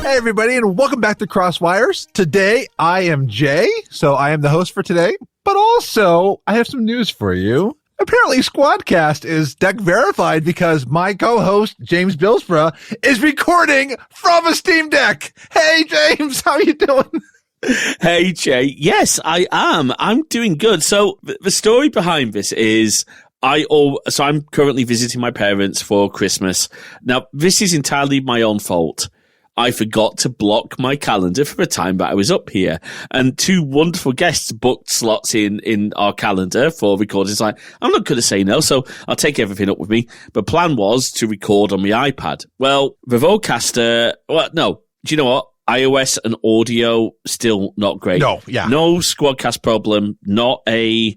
Hey, everybody, and welcome back to Crosswires. Today, I am Jay, so I am the host for today, but also, I have some news for you. Apparently, SquadCast is deck verified because my co-host, James Billsborough, is recording from a Steam Deck. Hey, James, how are you doing? Hey, Jay. Yes, I am. I'm doing good. So the story behind this is I'm currently visiting my parents for Christmas. Now, this is entirely my own fault. I forgot to block my calendar for the time that I was up here. And two wonderful guests booked slots in our calendar for recording. So I'm not going to say no, so I'll take everything up with me. The plan was to record on my iPad. Well, the Vocaster, no, do you know what? iOS and audio, still not great. No, yeah. No SquadCast problem, not probably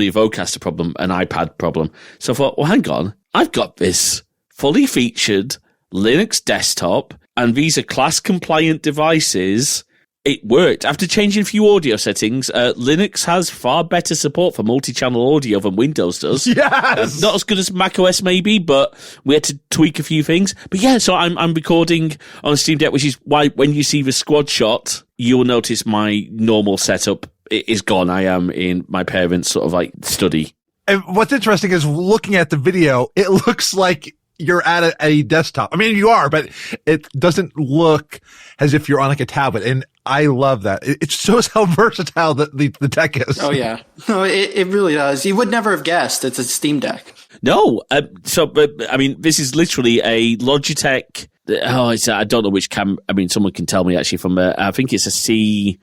a Vocaster problem, an iPad problem. So I thought, well, hang on. I've got this fully featured Linux desktop, and these are class-compliant devices. It worked. After changing a few audio settings, Linux has far better support for multi-channel audio than Windows does. Yes! Not as good as macOS maybe, but we had to tweak a few things. But yeah, so I'm recording on a Steam Deck, which is why when you see the squad shot, you will notice my normal setup is gone. I am in my parents' sort of like study. And what's interesting is looking at the video, it looks like you're at a desktop. I mean, you are, but it doesn't look as if you're on like a tablet. And I love that. It shows how versatile the deck is. Oh, yeah. No, it really does. You would never have guessed it's a Steam Deck. No. This is literally a Logitech. I don't know which someone can tell me actually from I think it's a C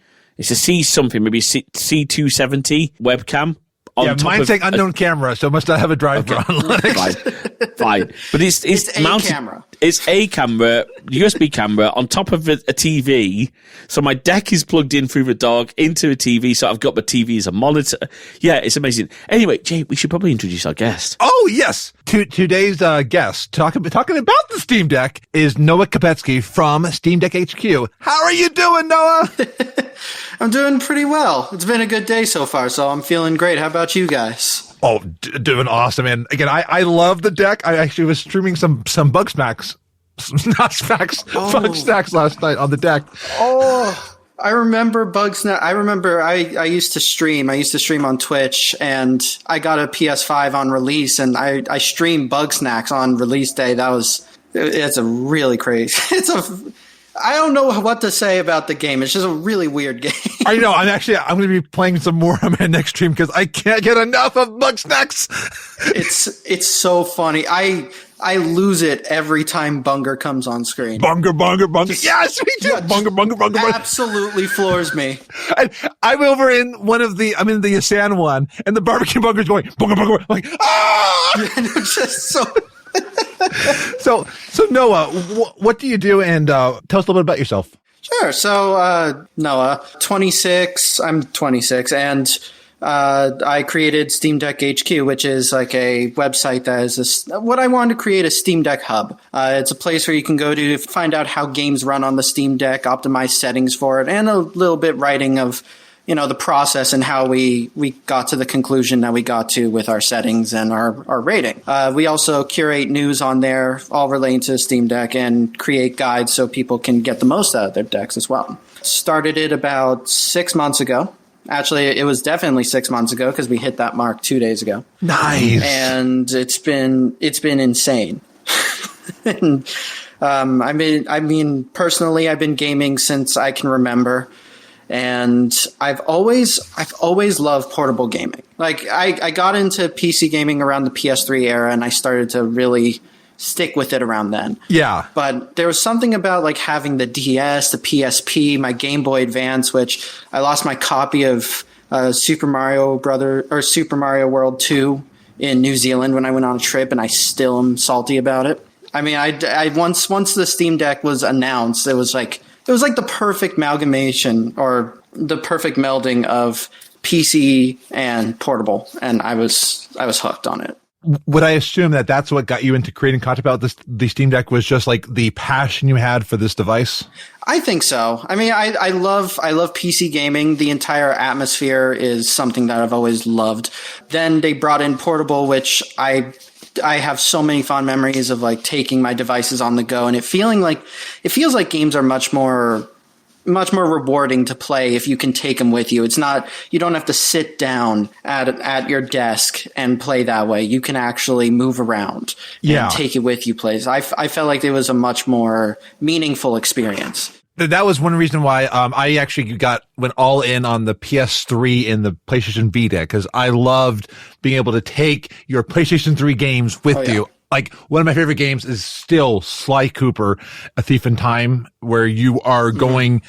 something, maybe C270 webcam. Mine's saying unknown camera, so it must not have a driver on Linux. Fine. But it's mounted. Camera. It's a camera, USB camera on top of a TV. So my deck is plugged in through the dock into a TV. So I've got my TV as a monitor. Yeah, it's amazing. Anyway, Jay, we should probably introduce our guest. Oh, yes. Today's guest talking about the Steam Deck is Noah Kopetsky from Steam Deck HQ. How are you doing, Noah? I'm doing pretty well. It's been a good day so far, so I'm feeling great. How about you guys? Oh, doing awesome. And again, I love the deck. I actually was streaming some Bugsnax last night on the deck. Oh, I remember Bugsnax. I used to stream. I used to stream on Twitch, and I got a PS5 on release, and I streamed Bugsnax on release day. It's a really crazy. I don't know what to say about the game. It's just a really weird game. I know. I'm going to be playing some more on my next stream because I can't get enough of Bugsnax. It's so funny. I lose it every time Bunger comes on screen. Bunger. Yes, we do. Bunger. Absolutely floors me. I'm over in I'm in the Asan one, and the barbecue Bunger's going, Bunger. I'm like, ah! Yeah, just so... So Noah, what do you do? And tell us a little bit about yourself. Sure. So Noah, 26. I'm 26, and I created Steam Deck HQ, which is like a website that is what I wanted to create, a Steam Deck hub. It's a place where you can go to find out how games run on the Steam Deck, optimize settings for it, and a little bit writing of the process and how we got to the conclusion that we got to with our settings and our rating. We also curate news on there, all relating to the Steam Deck, and create guides so people can get the most out of their decks as well. Started it about 6 months ago. Actually, it was definitely 6 months ago because we hit that mark 2 days ago. Nice. And it's been insane. And, personally, I've been gaming since I can remember. And I've always loved portable gaming. Like I got into PC gaming around the PS3 era, and I started to really stick with it around then. Yeah. But there was something about like having the DS, the PSP, my Game Boy Advance, which I lost my copy of Super Mario World 2 in New Zealand when I went on a trip, and I still am salty about it. I mean, I once the Steam Deck was announced, it was like the perfect amalgamation or the perfect melding of PC and portable, and I was hooked on it. Would I assume that that's what got you into creating content about the Steam Deck was just like the passion you had for this device? I think so. I mean, I love PC gaming. The entire atmosphere is something that I've always loved. Then they brought in portable, which I I have so many fond memories of like taking my devices on the go, and it feels like games are much more rewarding to play if you can take them with you. It's not, you don't have to sit down at your desk and play that way. You can actually move around and take it with you places. I felt like it was a much more meaningful experience. That was one reason why I actually went all in on the PS3 and the PlayStation Vita, because I loved being able to take your PlayStation 3 games with you. Like, one of my favorite games is still Sly Cooper, A Thief in Time, where you are going,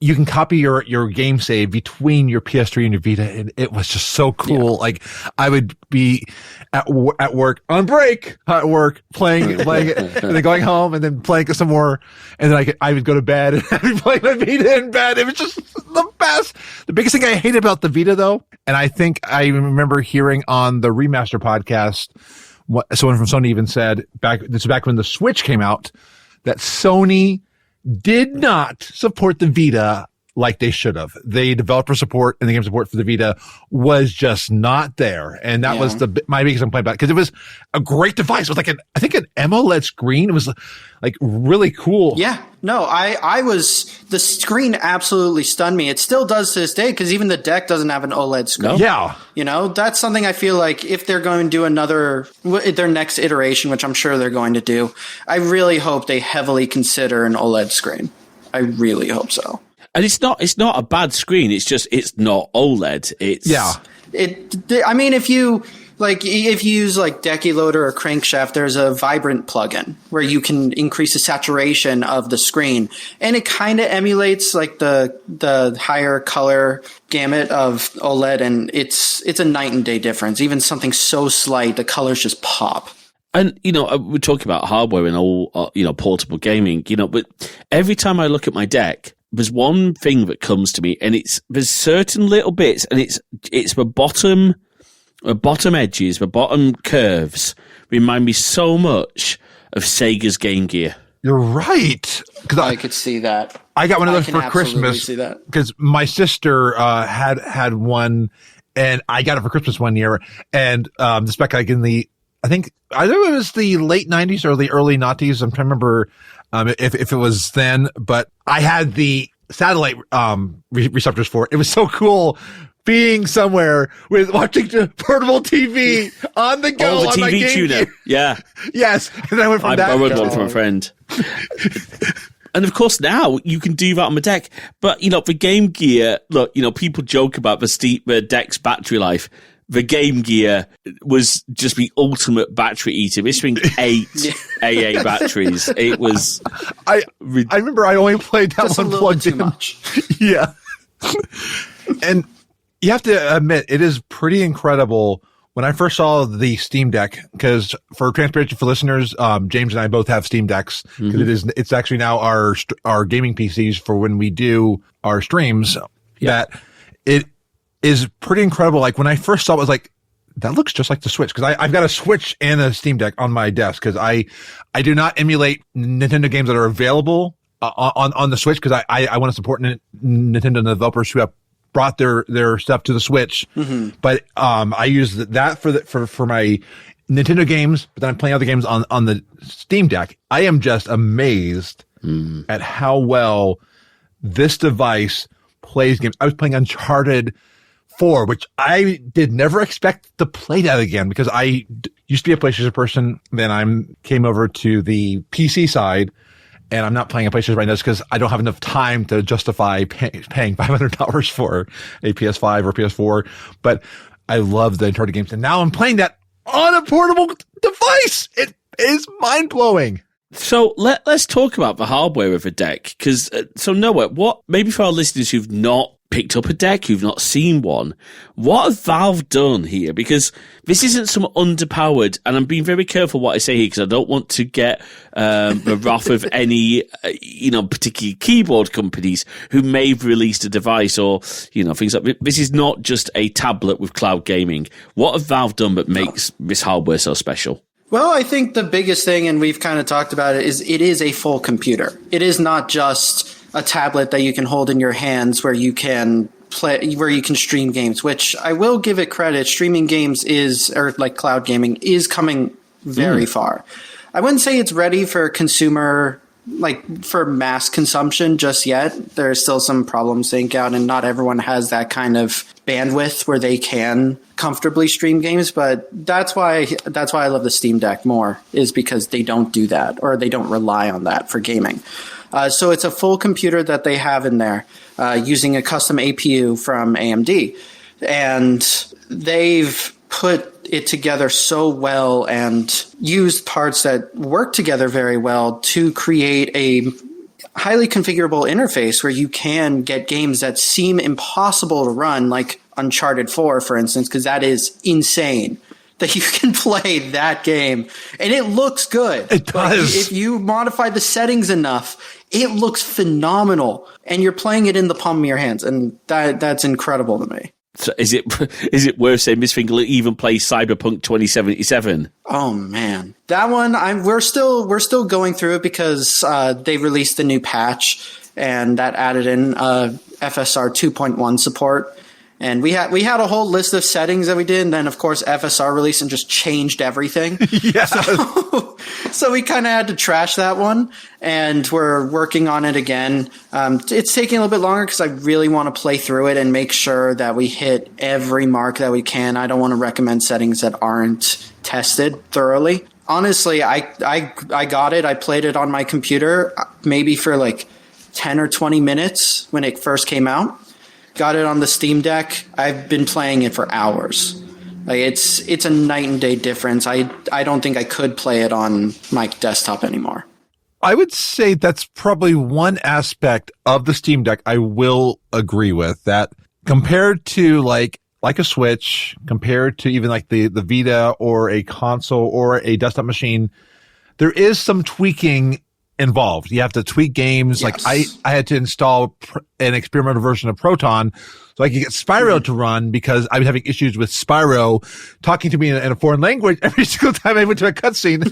you can copy your game save between your PS3 and your Vita, and it was just so cool. Yeah. Like, I would be at work, on break, at work, playing it, and then going home, and then playing it some more, and then I would go to bed, and I'd be playing my Vita in bed. It was just the best. The biggest thing I hate about the Vita, though, and I think I remember hearing on the Remaster podcast, someone from Sony even said this is back when the Switch came out, that Sony did not support the Vita like they should have. The developer support and the game support for the Vita was just not there. And that was my biggest complaint about it, because it was a great device. It was like I think an AMOLED screen. It was like really cool. Yeah. No, the screen absolutely stunned me. It still does to this day, because even the deck doesn't have an OLED screen. No. Yeah. You know, that's something I feel like if they're going to do their next iteration, which I'm sure they're going to do, I really hope they heavily consider an OLED screen. I really hope so. And it's not a bad screen. It's just, it's not OLED. I mean, if you use like Decky Loader or Crankshaft, there's a vibrant plugin where you can increase the saturation of the screen, and it kind of emulates like the higher color gamut of OLED, and it's a night and day difference. Even something so slight, the colors just pop. And, we're talking about hardware and all, portable gaming, but every time I look at my deck, there's one thing that comes to me, and there's certain little bits, and it's the bottom edges, the bottom curves remind me so much of Sega's Game Gear. You're right. I could see that. I got one of those for Christmas because my sister had one, and I got it for Christmas one year. And this back like in I think either it was the late 90s or the early 90s. I'm trying to remember if it was then, but I had the satellite receptors for it. It was so cool being somewhere with watching portable TV on the go. Oh, the on TV my tuner. Yeah. Yes. And I went from I borrowed one from a friend. And of course now you can do that on the deck. But, for Game Gear, look, people joke about the deck's battery life. The Game Gear was just the ultimate battery eater. This thing 8 AA batteries. It was. I remember I only played that one plugged in. Much. Yeah. And you have to admit, it is pretty incredible. When I first saw the Steam Deck, because for transparency for listeners, James and I both have Steam Decks. Mm-hmm. It's actually now our gaming PCs for when we do our streams. Yeah. That it is pretty incredible. Like when I first saw it, I was like, that looks just like the Switch. Cause I've got a Switch and a Steam Deck on my desk. Cause I do not emulate Nintendo games that are available on the Switch. Cause I want to support Nintendo developers who have brought their stuff to the Switch. Mm-hmm. But, I use that for my Nintendo games, but then I'm playing other games on the Steam Deck. I am just amazed at how well this device plays games. I was playing Uncharted 4, which I did never expect to play that again, because I used to be a PlayStation person. Then I came over to the PC side, and I'm not playing a PlayStation right now because I don't have enough time to justify paying $500 for a PS5 or PS4. But I love the Uncharted games, and now I'm playing that on a portable device. It is mind blowing. So let's talk about the hardware of a deck, because Noah, maybe for our listeners who've not picked up a deck, who've not seen one, what have Valve done here? Because this isn't some underpowered, and I'm being very careful what I say here because I don't want to get the wrath of any particular keyboard companies who may have released a device or things like this. Is not just a tablet with cloud gaming. What have Valve done that makes this hardware so special? Well, I think the biggest thing, and we've kind of talked about it is a full computer. It is not just a tablet that you can hold in your hands where you can play, where you can stream games, which I will give it credit. Streaming games or like cloud gaming is coming very far. I wouldn't say it's ready for consumer, like for mass consumption just yet. There's still some problems to ink out, and not everyone has that kind of bandwidth where they can comfortably stream games. But that's why I love the Steam Deck more, is because they don't do that, or they don't rely on that for gaming. So it's a full computer that they have in there using a custom APU from AMD. And they've put it together so well and used parts that work together very well to create a highly configurable interface where you can get games that seem impossible to run, like Uncharted 4, for instance, because that is insane that you can play that game. And it looks good. It does. Like, if you modify the settings enough, it looks phenomenal. And you're playing it in the palm of your hands. And that's incredible to me. So is it worth saying this thing will even play Cyberpunk 2077? Oh man, that one we're still going through it because they released a new patch and that added in FSR 2.1 support. And we had a whole list of settings that we did, and then of course FSR released and just changed everything. Yeah. So we kind of had to trash that one, and we're working on it again. It's taking a little bit longer because I really want to play through it and make sure that we hit every mark that we can. I don't want to recommend settings that aren't tested thoroughly. Honestly, I got it. I played it on my computer maybe for like 10 or 20 minutes when it first came out. Got it on the Steam Deck. I've been playing it for hours. Like it's a night and day difference. I don't think I could play it on my desktop anymore. I would say that's probably one aspect of the Steam Deck I will agree with, that compared to like a Switch, compared to even like the Vita or a console or a desktop machine, there is some tweaking involved. You have to tweak games. Yes. Like I had to install an experimental version of Proton so I could get Spyro to run, because I was having issues with Spyro talking to me in a foreign language every single time I went to a cutscene.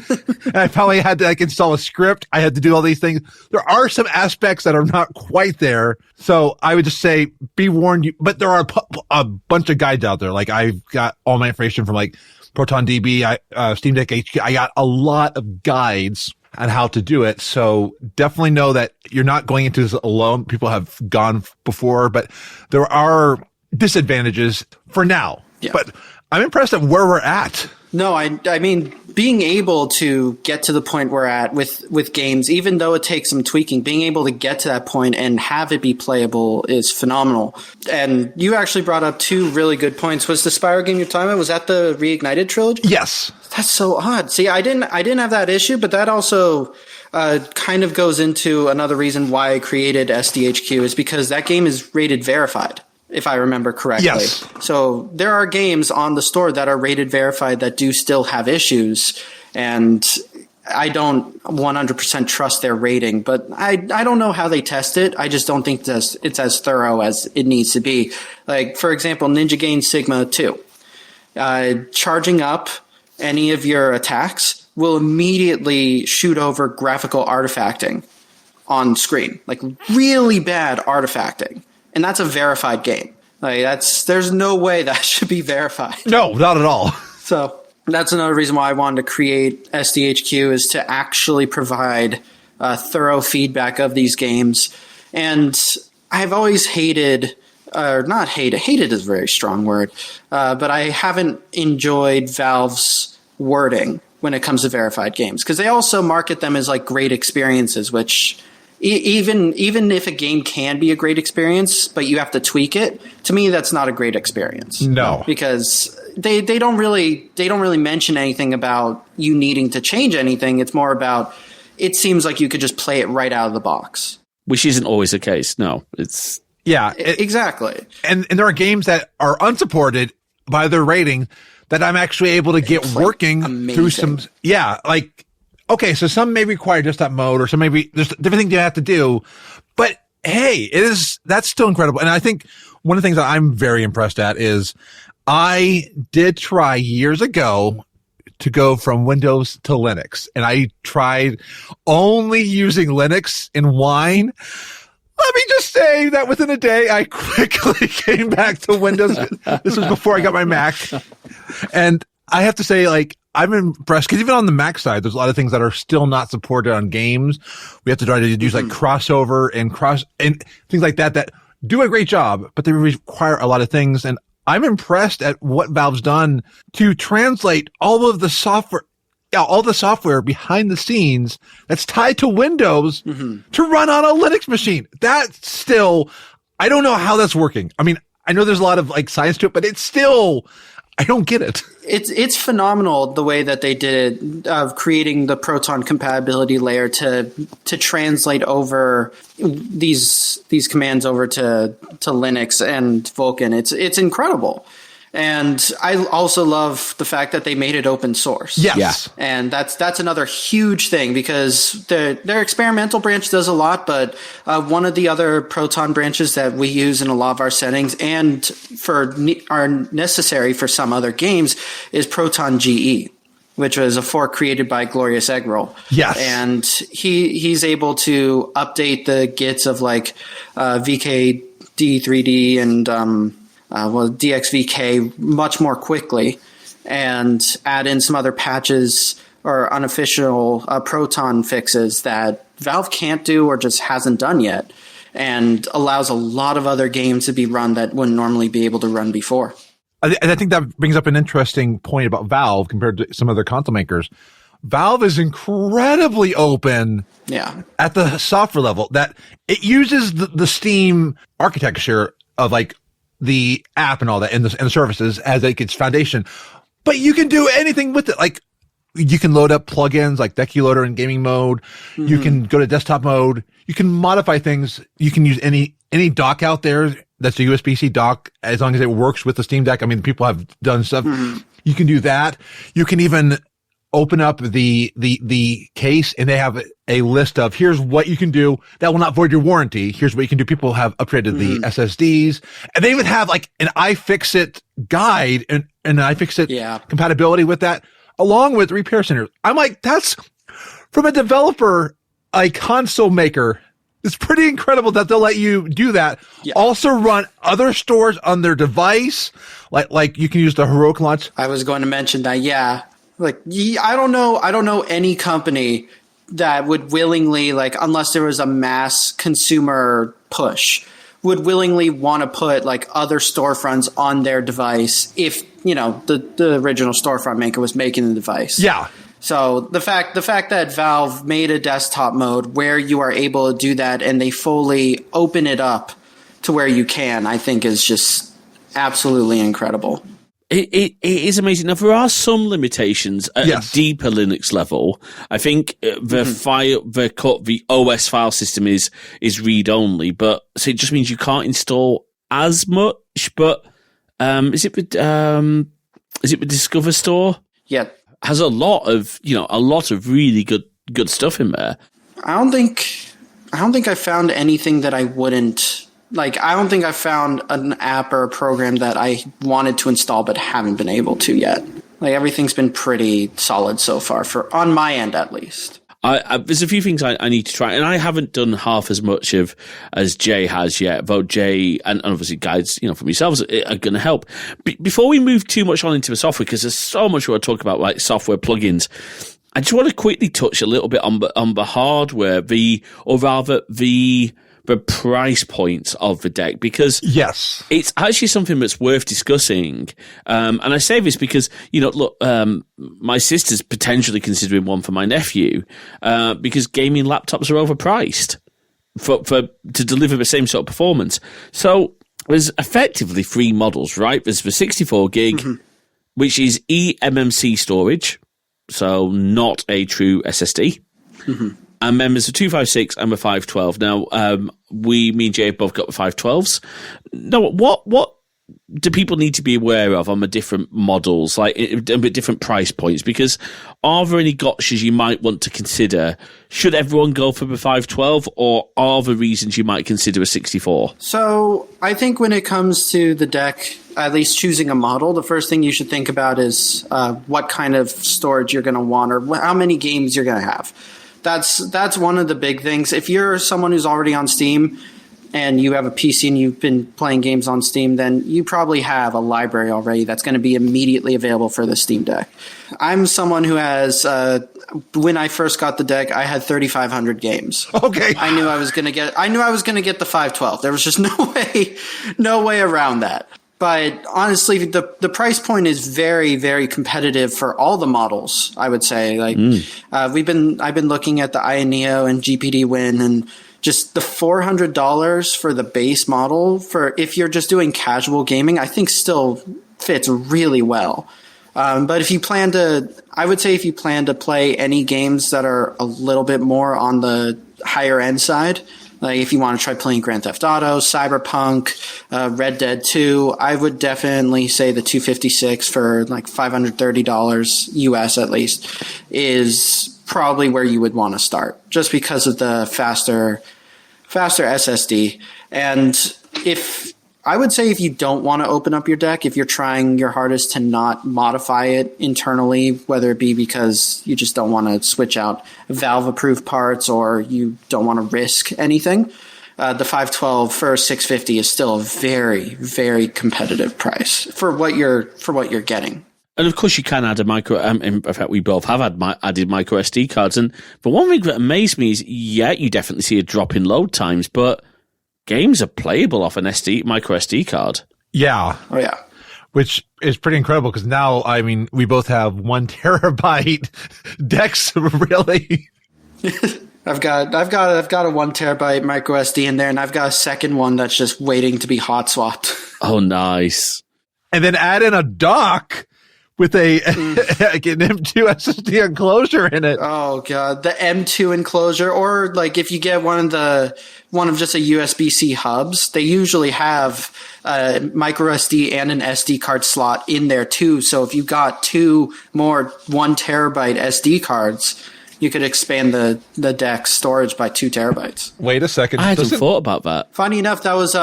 And I finally had to like install a script. I had to do all these things. There are some aspects that are not quite there. So I would just say, be warned. But there are a bunch of guides out there. Like I've got all my information from like Proton DB, Steam Deck HQ. I got a lot of guides on how to do it. So definitely know that you're not going into this alone. People have gone before, but there are disadvantages for now. Yeah. But I'm impressed at where we're at. No, I mean, being able to get to the point we're at with games, even though it takes some tweaking, being able to get to that point and have it be playable is phenomenal. And you actually brought up two really good points. Was the Spyro game you're talking about, was that the Reignited trilogy? Yes. That's so odd. See, I didn't have that issue, but that also kind of goes into another reason why I created SDHQ, is because that game is rated verified, if I remember correctly. Yes. So there are games on the store that are rated verified that do still have issues, and I don't 100% trust their rating, but I don't know how they test it. I just don't think it's as thorough as it needs to be. Like, for example, Ninja Gaiden Sigma 2. Charging up any of your attacks will immediately shoot over graphical artifacting on screen. Like, really bad artifacting. And that's a verified game. Like, there's no way that should be verified. No, not at all. So that's another reason why I wanted to create SDHQ, is to actually provide thorough feedback of these games. And I've always hated, or not hated is a very strong word, but I haven't enjoyed Valve's wording when it comes to verified games, because they also market them as like great experiences, which even if a game can be a great experience, but you have to tweak it, to me that's not a great experience. No, because they don't really mention anything about you needing to change anything. It's more about, it seems like you could just play it right out of the box, which isn't always the case. No, it's exactly. And there are games that are unsupported by their rating that I'm actually able to get working through some. Yeah, like, okay, so some may require desktop mode, or some maybe there's different things you have to do, but hey, that's still incredible. And I think one of the things that I'm very impressed at is I did try years ago to go from Windows to Linux, and I tried only using Linux in Wine. Let me just say that within a day, I quickly came back to Windows. This was before I got my Mac. And I have to say, like, I'm impressed because even on the Mac side, there's a lot of things that are still not supported on games. We have to try to use like crossover and things like that do a great job, but they require a lot of things. And I'm impressed at what Valve's done to translate all the software behind the scenes that's tied to Windows to run on a Linux machine. That's still, I don't know how that's working. I mean, I know there's a lot of like science to it, but it's still, I don't get it. It's phenomenal the way that they did it, of creating the Proton compatibility layer to translate over these commands over to Linux and Vulkan. It's incredible. And I also love the fact that they made it open source. Yes. Yeah. And that's another huge thing, because their experimental branch does a lot, but one of the other Proton branches that we use in a lot of our settings and are necessary for some other games is Proton GE, which was a fork created by Glorious Eggroll. Yes. And he's able to update the Gits of like VKD3D and DXVK much more quickly, and add in some other patches or unofficial Proton fixes that Valve can't do or just hasn't done yet, and allows a lot of other games to be run that wouldn't normally be able to run before. And I think that brings up an interesting point about Valve compared to some other console makers. Valve is incredibly open at the software level, that it uses the Steam architecture of like the app and all that and the services as like its foundation, but you can do anything with it. Like you can load up plugins like Decky Loader in gaming mode. You can go to desktop mode. You can modify things. You can use any dock out there that's a USB-C dock, as long as it works with the Steam Deck. I mean, people have done stuff. You can do that. You can even open up the case, and they have a list of, here's what you can do that will not void your warranty. Here's what you can do. People have upgraded the SSDs, and they even have like an iFixit guide and an iFixit compatibility with that, along with repair centers. I'm like, that's from a developer, a console maker. It's pretty incredible that they'll let you do that. Yeah. Also run other stores on their device. Like you can use the Heroic Launch. I was going to mention that. Yeah. Like, I don't know any company that would willingly, like, unless there was a mass consumer push, would willingly want to put like other storefronts on their device if, you know, the original storefront maker was making the device. Yeah. So the fact that Valve made a desktop mode where you are able to do that, and they fully open it up to where you can, I think is just absolutely incredible. It is amazing. Now, there are some limitations at a deeper Linux level. I think the OS file system is read only, but so it just means you can't install as much. But is it the Discover Store? Yeah, has a lot of really good stuff in there. I don't think I found anything that I wouldn't. Like, I don't think I found an app or a program that I wanted to install but haven't been able to yet. Like, everything's been pretty solid so far, on my end at least. There's a few things I need to try, and I haven't done half as much as Jay has yet. Though Jay and obviously guides, from yourselves are going to help. Before we move too much on into the software, because there's so much we want to talk about, like software plugins, I just want to quickly touch a little bit on the hardware, the price points of the deck, because it's actually something that's worth discussing. And I say this because, look, my sister's potentially considering one for my nephew, because gaming laptops are overpriced to deliver the same sort of performance. So there's effectively three models, right? There's the 64 gig, which is eMMC storage, so not a true SSD. And then there's the 256 and the 512. Now, me and Jay both got the 512s. Now, what do people need to be aware of on the different models, like with different price points? Because are there any gotchas you might want to consider? Should everyone go for the 512, or are there reasons you might consider a 64? So I think when it comes to the deck, at least choosing a model, the first thing you should think about is what kind of storage you're going to want, or how many games you're going to have. That's one of the big things. If you're someone who's already on Steam, and you have a PC and you've been playing games on Steam, then you probably have a library already that's going to be immediately available for the Steam Deck. I'm someone who has, when I first got the deck, I had 3,500 games. Okay. I knew I was going to get the 512. There was just no way around that. But honestly, the price point is very, very competitive for all the models, I would say. I've been looking at the Aya Neo and GPD Win, and just the $400 for the base model for if you're just doing casual gaming, I think still fits really well. But if you plan to play any games that are a little bit more on the higher end side, like if you want to try playing Grand Theft Auto, Cyberpunk, Red Dead 2, I would definitely say the 256 for like $530 US at least is probably where you would want to start, just because of the faster SSD. And I would say if you don't want to open up your deck, if you're trying your hardest to not modify it internally, whether it be because you just don't want to switch out Valve-approved parts or you don't want to risk anything, the 512 for 650 is still a very, very competitive price for what you're getting. And of course, you can add a micro. In fact, we both have added micro SD cards. And but one thing that amazed me is, you definitely see a drop in load times, but games are playable off an micro SD card. Yeah. Oh yeah. Which is pretty incredible because now, I mean, we both have 1 terabyte decks. Really. I've got a 1 terabyte micro SD in there, and I've got a second one that's just waiting to be hot swapped. Oh, nice. And then add in a dock with like an M2 SSD enclosure in it. Oh god, the M2 enclosure, or like if you get one of just a USB-C hubs, they usually have a micro SD and an SD card slot in there too. So if you got 2 more 1 terabyte SD cards, you could expand the deck storage by 2 terabytes. Wait a second. I hadn't thought about that. Funny enough, that was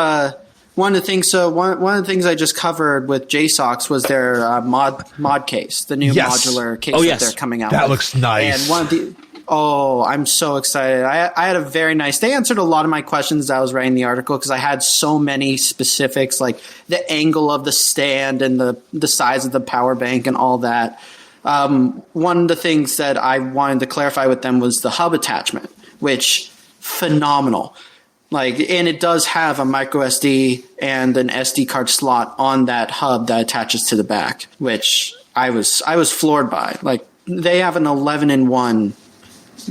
one of the things. So one of the things I just covered with JSOX was their mod case, the new modular case that they're coming out. That with. Looks nice. And I'm so excited. I had a very nice. They answered a lot of my questions as I was writing the article because I had so many specifics, like the angle of the stand and the size of the power bank and all that. One of the things that I wanted to clarify with them was the hub attachment, which phenomenal. And it does have a micro SD and an SD card slot on that hub that attaches to the back, which I was floored by. Like, they have an 11-in-1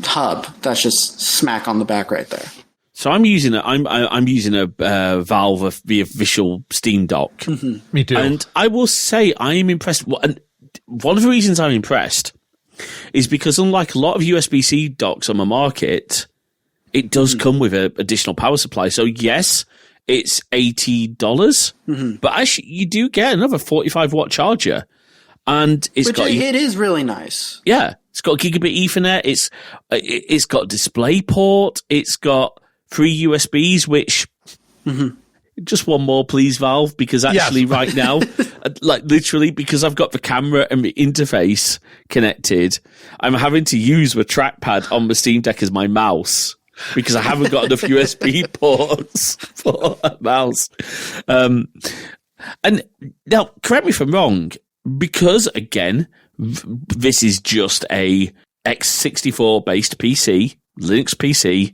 hub that's just smack on the back right there. So I'm using a Valve via Visual Steam Dock. Mm-hmm. Me too. And I will say I am impressed. And one of the reasons I'm impressed is because unlike a lot of USB-C docks on the market, it does come with an additional power supply. So yes, it's $80, but actually you do get another 45-watt charger, and it is really nice. Yeah, it's got gigabit Ethernet. It's got DisplayPort. It's got 3 USBs, which just one more, please, Valve, because actually right now, like literally, because I've got the camera and the interface connected, I'm having to use the trackpad on the Steam Deck as my mouse. Because I haven't got enough USB ports for a mouse. And now, correct me if I'm wrong, because, again, this is just a x64-based PC, Linux PC,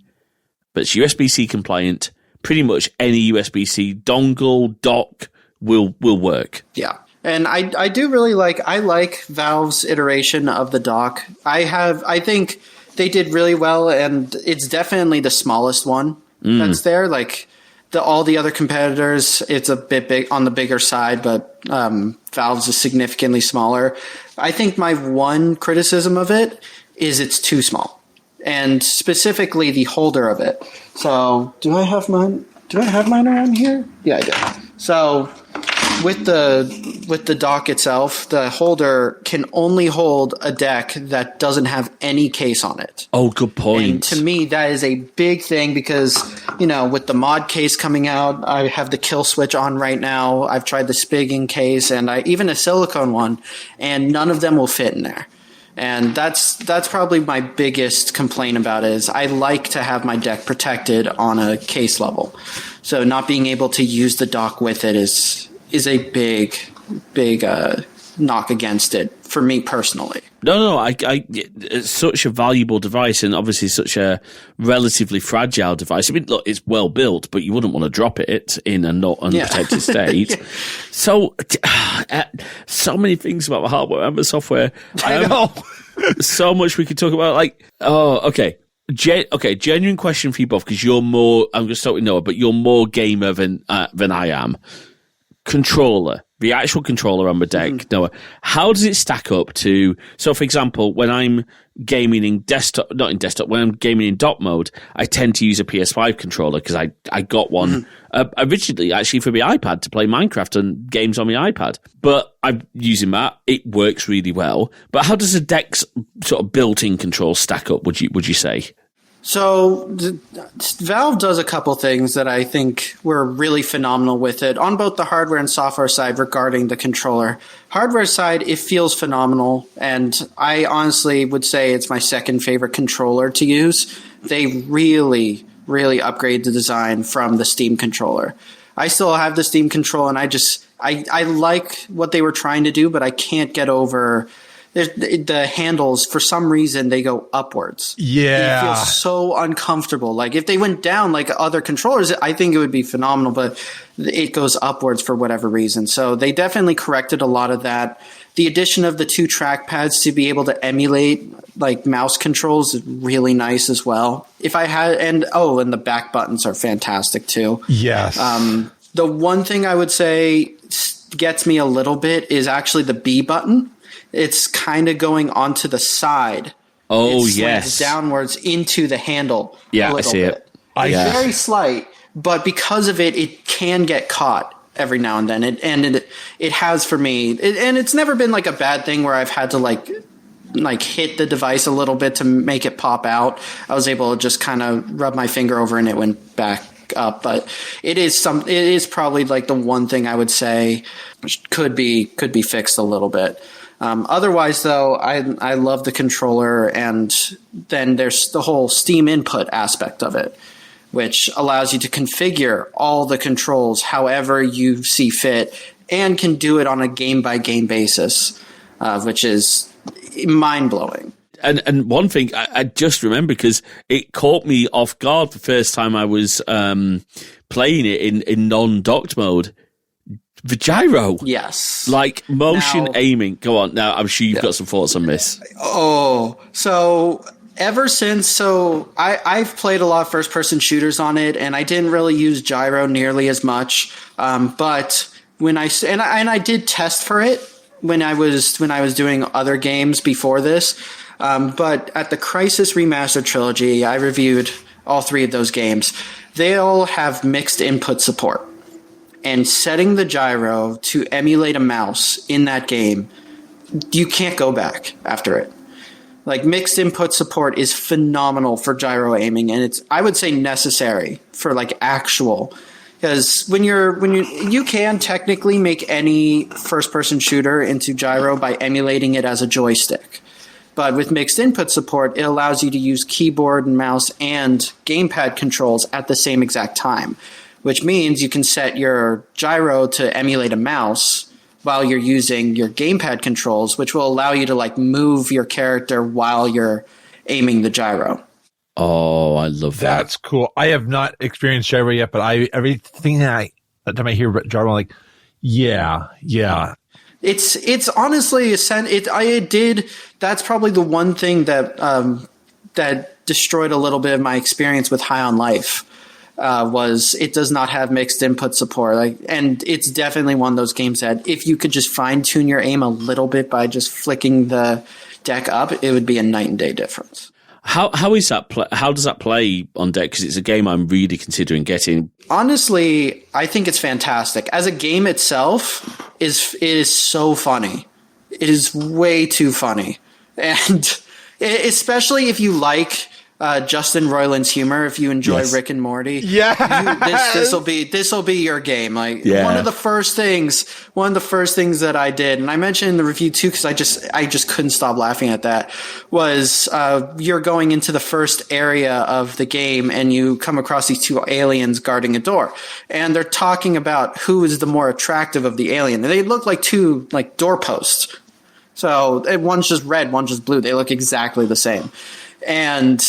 but it's USB-C compliant. Pretty much any USB-C dongle, dock will work. Yeah. And I do really like Valve's iteration of the dock. I think they did really well, and it's definitely the smallest one that's there. Like all the other competitors, it's a bit big on the bigger side, but Valve's is significantly smaller. I think my one criticism of it is it's too small, and specifically the holder of it. So do I have mine around here? Yeah, I do. So with the dock itself, the holder can only hold a deck that doesn't have any case on it. Oh, good point. And to me, that is a big thing because, with the mod case coming out, I have the kill switch on right now. I've tried the Spigen case and even a silicone one, and none of them will fit in there. And that's probably my biggest complaint about it is I like to have my deck protected on a case level. So not being able to use the dock with it is a big knock against it for me personally. No, it's such a valuable device, and obviously such a relatively fragile device. I mean, look, it's well built, but you wouldn't want to drop it in a not unprotected state. Yeah. So many things about the hardware and the software. I know. So much we could talk about. Like, okay. Genuine question for you both, because you're more, I'm going to start with Noah, but you're more gamer than I am. Controller, the actual controller on the deck, Noah, how does it stack up to, so for example, when I'm gaming in when I'm gaming in dock mode, I tend to use a PS5 controller because I got one originally actually for the iPad to play Minecraft and games on the iPad, but I'm using that. It works really well. But how does the deck's sort of built-in control stack up, would you say? So Valve does a couple things that I think were really phenomenal with it on both the hardware and software side regarding the controller. Hardware side, it feels phenomenal, and I honestly would say it's my second favorite controller to use. They really, really upgrade the design from the Steam controller. I still have the Steam controller, and I like what they were trying to do, but I can't get over the handles. For some reason, they go upwards. Yeah. It feels so uncomfortable. Like if they went down like other controllers, I think it would be phenomenal, but it goes upwards for whatever reason. So they definitely corrected a lot of that. The addition of the 2 trackpads to be able to emulate like mouse controls is really nice as well. If I had, and the back buttons are fantastic too. Yes. The one thing I would say gets me a little bit is actually the B button. It's kind of going onto the side. Oh, it yes. Downwards into the handle. Yeah, I see it. It's very slight, but because of it, it can get caught every now and then. It has for me. And it's never been like a bad thing where I've had to like hit the device a little bit to make it pop out. I was able to just kind of rub my finger over and it went back up. But it is probably like the one thing I would say could be fixed a little bit. Otherwise, though, I love the controller, and then there's the whole Steam input aspect of it, which allows you to configure all the controls however you see fit and can do it on a game-by-game basis, which is mind-blowing. And one thing I just remember, because it caught me off guard the first time I was playing it in non-docked mode. The gyro. Yes. Like motion aiming. Go on. Now, I'm sure you've got some thoughts on this. So ever since, I've played a lot of first-person shooters on it, and I didn't really use gyro nearly as much. But when I did test for it when I was doing other games before this. But at the Crysis Remastered Trilogy, I reviewed all 3 of those games. They all have mixed input support. And setting the gyro to emulate a mouse in that game, you can't go back after it. Like, mixed input support is phenomenal for gyro aiming, and it's, I would say, necessary for like actual. Because you can technically make any first-person shooter into gyro by emulating it as a joystick. But with mixed input support, it allows you to use keyboard and mouse and gamepad controls at the same exact time, which means you can set your gyro to emulate a mouse while you're using your gamepad controls, which will allow you to like move your character while you're aiming the gyro. Oh, I love that. That's cool. I have not experienced gyro yet, but everything that time I hear gyro, I'm like, yeah. It's honestly that's probably the one thing that destroyed a little bit of my experience with High on Life. Was it does not have mixed input support, and it's definitely one of those games that if you could just fine tune your aim a little bit by just flicking the deck up, it would be a night and day difference. How is that? How does that play on deck? Because it's a game I'm really considering getting. Honestly, I think it's fantastic. As a game itself, it is so funny. It is way too funny, and especially if you like Justin Roiland's humor. If you enjoy Rick and Morty, this will be your game. Like one of the first things that I did, and I mentioned in the review too, because I just couldn't stop laughing at that, was you're going into the first area of the game and you come across these two aliens guarding a door, and they're talking about who is the more attractive of the alien. They look like two like doorposts. So one's just red, one's just blue. They look exactly the same, and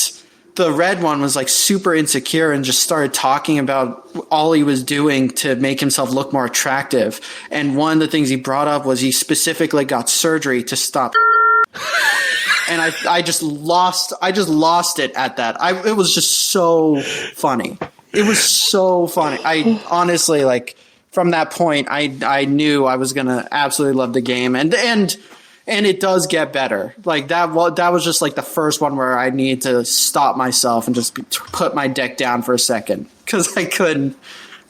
the red one was like super insecure and just started talking about all he was doing to make himself look more attractive. And one of the things he brought up was he specifically got surgery to stop. And I just lost it at that. It was just so funny. It was so funny. I honestly, like, from that point, I knew I was going to absolutely love the game. And it does get better. Like that was just like the first one where I needed to stop myself and just put my deck down for a second because I couldn't.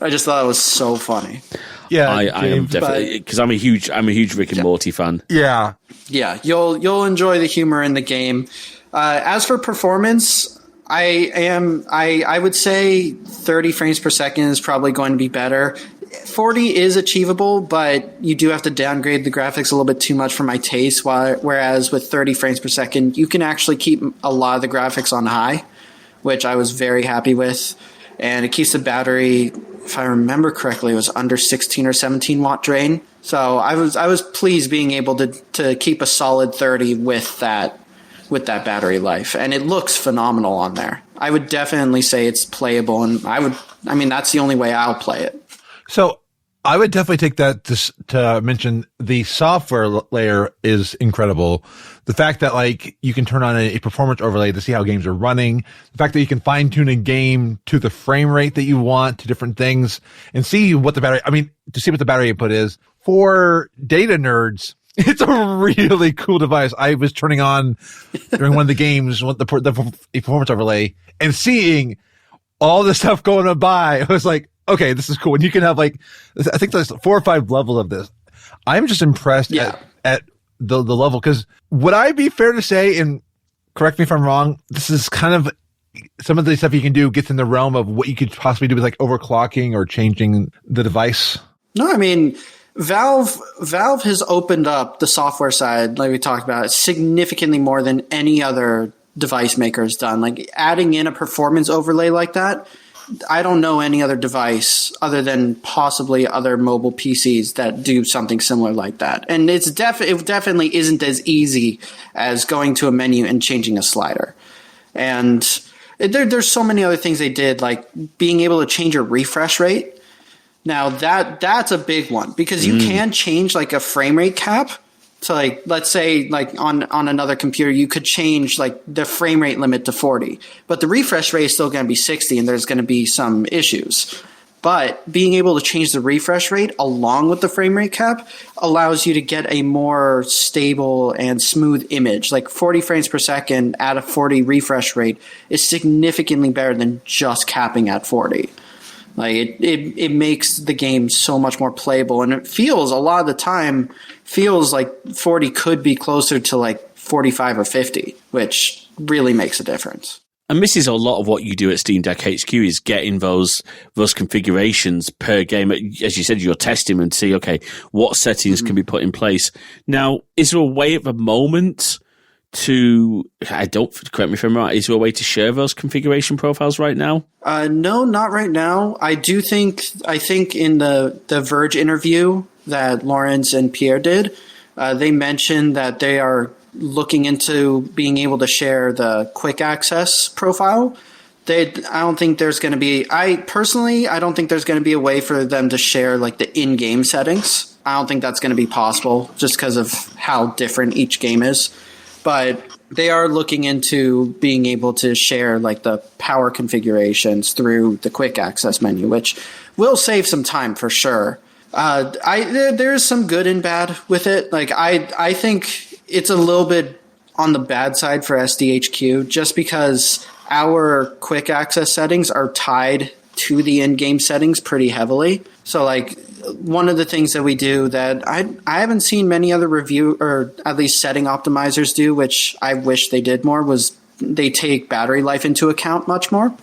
I just thought it was so funny. Yeah, I am definitely, because I'm a huge Rick and Morty fan. Yeah, you'll enjoy the humor in the game. As for performance, I would say 30 frames per second is probably going to be better. 40 is achievable, but you do have to downgrade the graphics a little bit too much for my taste. Whereas with 30 frames per second, you can actually keep a lot of the graphics on high, which I was very happy with. And it keeps the battery, if I remember correctly, it was under 16 or 17 watt drain. So I was pleased being able to keep a solid 30 with that battery life. And it looks phenomenal on there. I would definitely say it's playable, and that's the only way I'll play it. So I would definitely take that to mention the software layer is incredible. The fact that like you can turn on a performance overlay to see how games are running, the fact that you can fine tune a game to the frame rate that you want, to different things, and see what the battery input is for data nerds. It's a really cool device. I was turning on during one of the games, the performance overlay, and seeing all the stuff going by. I was like, okay, this is cool. And you can have like, I think there's 4 or 5 levels of this. I'm just impressed at the level. Cause would I be fair to say, and correct me if I'm wrong, this is kind of some of the stuff you can do gets in the realm of what you could possibly do with like overclocking or changing the device? No, I mean, Valve has opened up the software side, like we talked about, significantly more than any other device maker has done. Like adding in a performance overlay like that, I don't know any other device other than possibly other mobile PCs that do something similar like that. And it definitely isn't as easy as going to a menu and changing a slider. And there's so many other things they did, like being able to change your refresh rate. Now that's a big one because you can change like a frame rate cap. So like, let's say like on another computer, you could change like the frame rate limit to 40, but the refresh rate is still going to be 60 and there's going to be some issues. But being able to change the refresh rate along with the frame rate cap allows you to get a more stable and smooth image. Like 40 frames per second at a 40 refresh rate is significantly better than just capping at 40. Like it makes the game so much more playable, and it feels a lot of the time like 40 could be closer to like 45 or 50, which really makes a difference. And this is a lot of what you do at Steam Deck HQ is getting those configurations per game. As you said, you're testing and see, okay, what settings can be put in place. Now, is there a way at the moment correct me if I'm right, is there a way to share those configuration profiles right now? No, not right now. I think in the Verge interview that Lawrence and Pierre did, they mentioned that they are looking into being able to share the quick access profile. I don't think there's going to be a way for them to share like the in-game settings. I don't think that's going to be possible just because of how different each game is. But they are looking into being able to share like the power configurations through the quick access menu, which will save some time for sure. There's some good and bad with it. Like I think it's a little bit on the bad side for SDHQ just because our quick access settings are tied to the in-game settings pretty heavily. So like one of the things that we do that I haven't seen many other review or at least setting optimizers do, which I wish they did more, was they take battery life into account much more.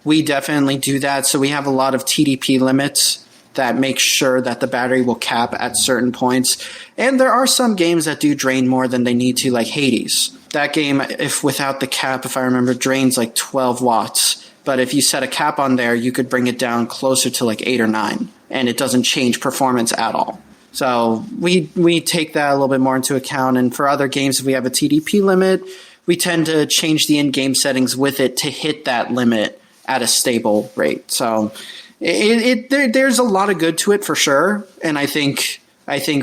We definitely do that. So we have a lot of TDP limits that make sure that the battery will cap at certain points. And there are some games that do drain more than they need to, like Hades. That game, if without the cap, if I remember, drains like 12 watts. But if you set a cap on there, you could bring it down closer to like 8 or 9, and it doesn't change performance at all. So we take that a little bit more into account. And for other games, if we have a TDP limit, we tend to change the in-game settings with it to hit that limit at a stable rate. So there's a lot of good to it for sure. And I think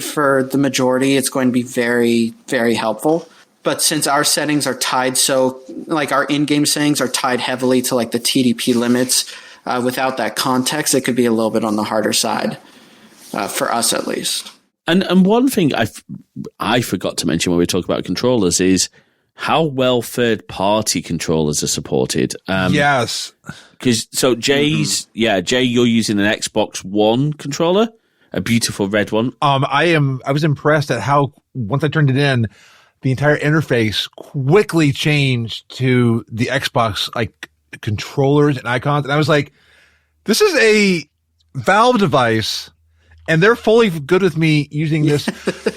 for the majority, it's going to be very, very helpful. But since our settings are tied our in-game settings are tied heavily to like the TDP limits, without that context, it could be a little bit on the harder side, for us at least. And one thing I forgot to mention when we talk about controllers is how well third-party controllers are supported. Yes. Because Jay, you're using an Xbox One controller, a beautiful red one. I was impressed at how once I turned it in, the entire interface quickly changed to the Xbox like controllers and icons, and I was like, "This is a Valve device, and they're fully good with me using this."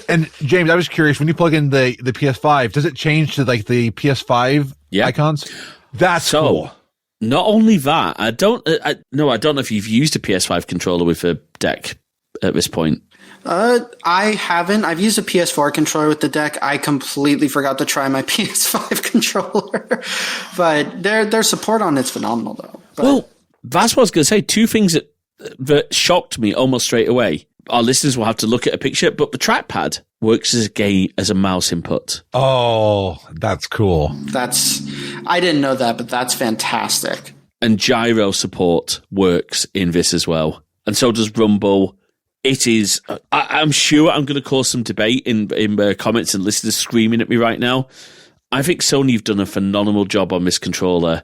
And James, I was curious, when you plug in the PS5, does it change to like the PS5 icons? That's cool. Not only that, I don't know if you've used a PS5 controller with a deck at this point. I haven't. I've used a PS4 controller with the deck. I completely forgot to try my PS5 controller, but their support on it's phenomenal though. But, well, that's what I was going to say. Two things that shocked me almost straight away. Our listeners will have to look at a picture, but the trackpad works as a mouse input. Oh, that's cool. I didn't know that, but that's fantastic. And gyro support works in this as well, and so does Rumble. It is. I'm sure I'm going to cause some debate in comments and listeners screaming at me right now. I think Sony have done a phenomenal job on this controller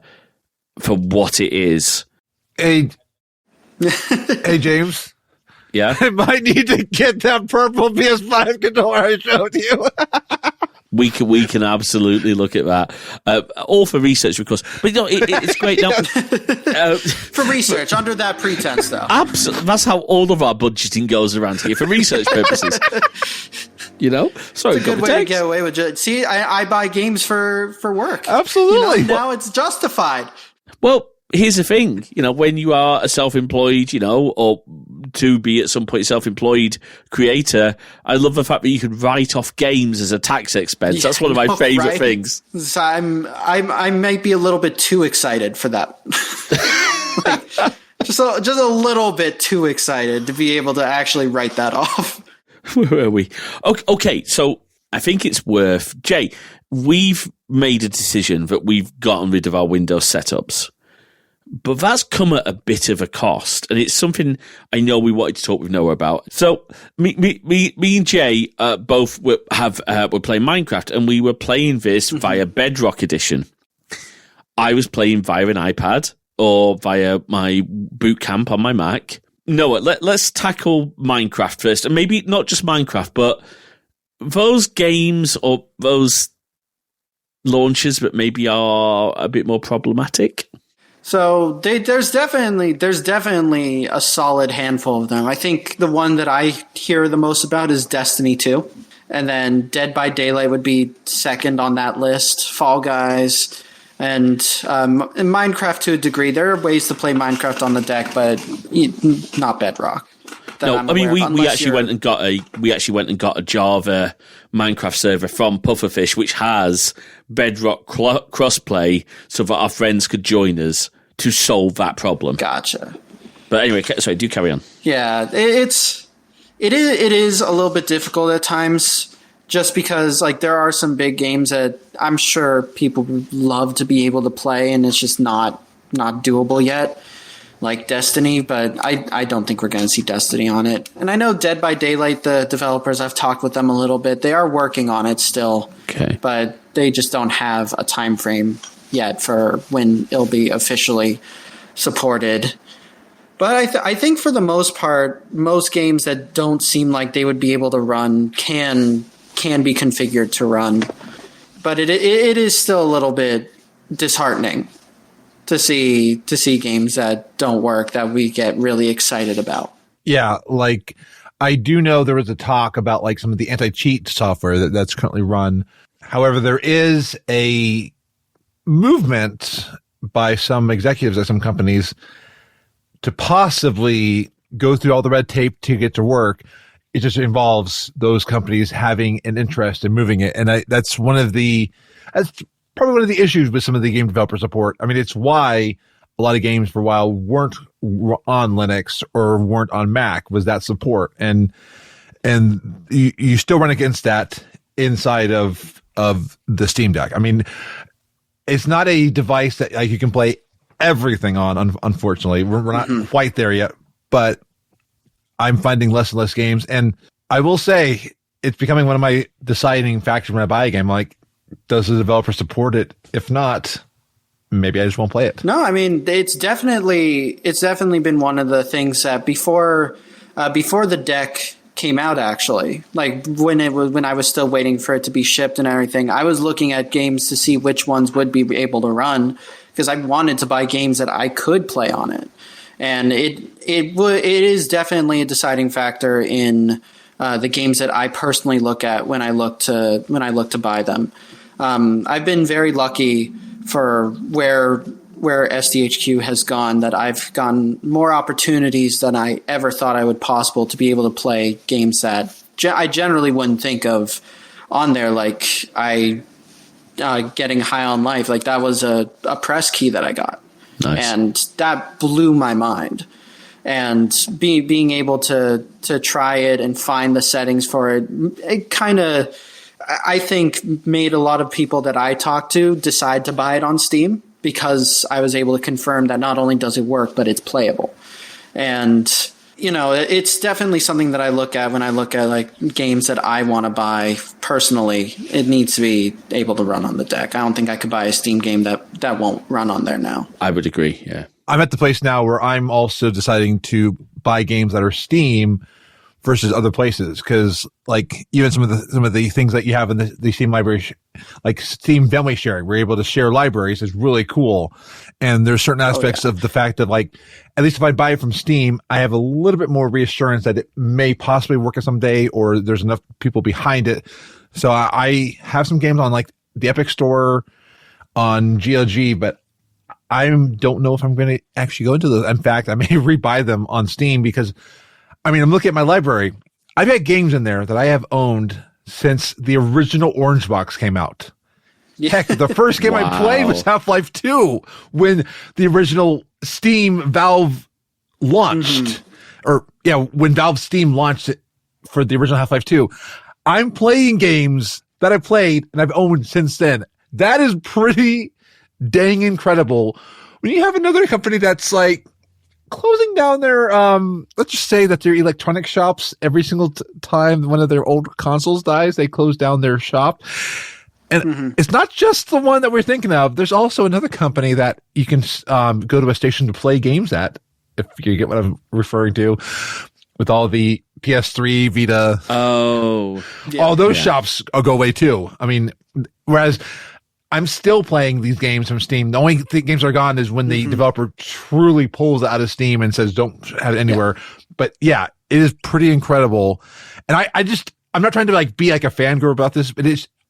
for what it is. Hey, James. Yeah, I might need to get that purple PS5 controller I showed you. We can absolutely look at that. All for research, of course. But it's great now. For research, under that pretense, though. Absolutely. That's how all of our budgeting goes around here, for research purposes. Sorry, it's a good way to get away with it. See, I buy games for work. Absolutely. Now it's justified. Well, here's the thing. When you are a self-employed, or to be at some point self-employed creator, I love the fact that you can write off games as a tax expense. Yeah, that's one of my favorite things. So I might be a little bit too excited for that. just a little bit too excited to be able to actually write that off. Where are we? Okay, so I think it's worth... Jay, we've made a decision that we've gotten rid of our Windows setups. But that's come at a bit of a cost, and it's something I know we wanted to talk with Noah about. So me and Jay both were playing Minecraft, and we were playing this via Bedrock Edition. I was playing via an iPad or via my boot camp on my Mac. Noah, let's tackle Minecraft first, and maybe not just Minecraft, but those games or those launches that maybe are a bit more problematic. So there's definitely a solid handful of them. I think the one that I hear the most about is Destiny 2. And then Dead by Daylight would be second on that list. Fall Guys and Minecraft to a degree. There are ways to play Minecraft on the deck, but not Bedrock. No, I mean we actually went and got a Java Minecraft server from Pufferfish, which has Bedrock crossplay, so that our friends could join us to solve that problem. Gotcha. But anyway, sorry, do carry on. Yeah, it is a little bit difficult at times, just because there are some big games that I'm sure people would love to be able to play, and it's just not doable yet. Like Destiny, but I don't think we're going to see Destiny on it. And I know Dead by Daylight, the developers, I've talked with them a little bit. They are working on it still, but they just don't have a time frame yet for when it'll be officially supported. But I think for the most part, most games that don't seem like they would be able to run can be configured to run. But it is still a little bit disheartening to see games that don't work that we get really excited about. Yeah, like I do know there was a talk about like some of the anti-cheat software that's currently run. However, there is a movement by some executives at some companies to possibly go through all the red tape to get to work. It just involves those companies having an interest in moving it. And that's probably one of the issues with some of the game developer support. I mean, it's why a lot of games for a while weren't on Linux or weren't on Mac, was that support. And you still run against that inside of the Steam Deck. I mean, it's not a device that like you can play everything on, unfortunately. We're not quite there yet, but I'm finding less and less games. And I will say it's becoming one of my deciding factors when I buy a game. Like, does the developer support it? If not, maybe I just won't play it. No, I mean, it's definitely been one of the things that before the deck came out, actually, like when I was still waiting for it to be shipped and everything, I was looking at games to see which ones would be able to run, because I wanted to buy games that I could play on it. And it is definitely a deciding factor in the games that I personally look at when I look to buy them. I've been very lucky for where SDHQ has gone, that I've gotten more opportunities than I ever thought I would possible to be able to play games that I generally wouldn't think of on there. Like getting High on Life, like that was a press key that I got. Nice. And that blew my mind. And being able to try it and find the settings for it, it kind of, I think, made a lot of people that I talked to decide to buy it on Steam, because I was able to confirm that not only does it work, but it's playable. And, you know, it's definitely something that I look at when I look at like games that I want to buy personally. It needs to be able to run on the deck. I don't think I could buy a Steam game that won't run on there now. I would agree, yeah. I'm at the place now where I'm also deciding to buy games that are Steam versus other places, because like even some of the things that you have in the Steam library, like Steam family sharing, we're able to share libraries, is really cool. And there's certain aspects of the fact that, like, at least if I buy it from Steam, I have a little bit more reassurance that it may possibly work someday, or there's enough people behind it. So I have some games on like the Epic Store on GLG, but I don't know if I'm going to actually go into those. In fact, I may rebuy them on Steam, because I mean, I'm looking at my library. I've had games in there that I have owned since the original Orange Box came out. Yeah. Heck, the first game I played was Half-Life 2 when the original Steam Valve launched. When Valve Steam launched it for the original Half-Life 2. I'm playing games that I played and I've owned since then. That is pretty dang incredible. When you have another company that's like closing down their, let's just say that their electronic shops, every single time one of their old consoles dies, they close down their shop. And it's not just the one that we're thinking of. There's also another company that you can go to a station to play games at, if you get what I'm referring to, with all the PS3, Vita. Oh. Yeah. All those shops go away too. I mean, whereas I'm still playing these games from Steam. The only games that are gone is when the developer truly pulls it out of Steam and says, don't have it anywhere. Yeah. But yeah, it is pretty incredible. And I'm not trying to like be like a fangirl about this, but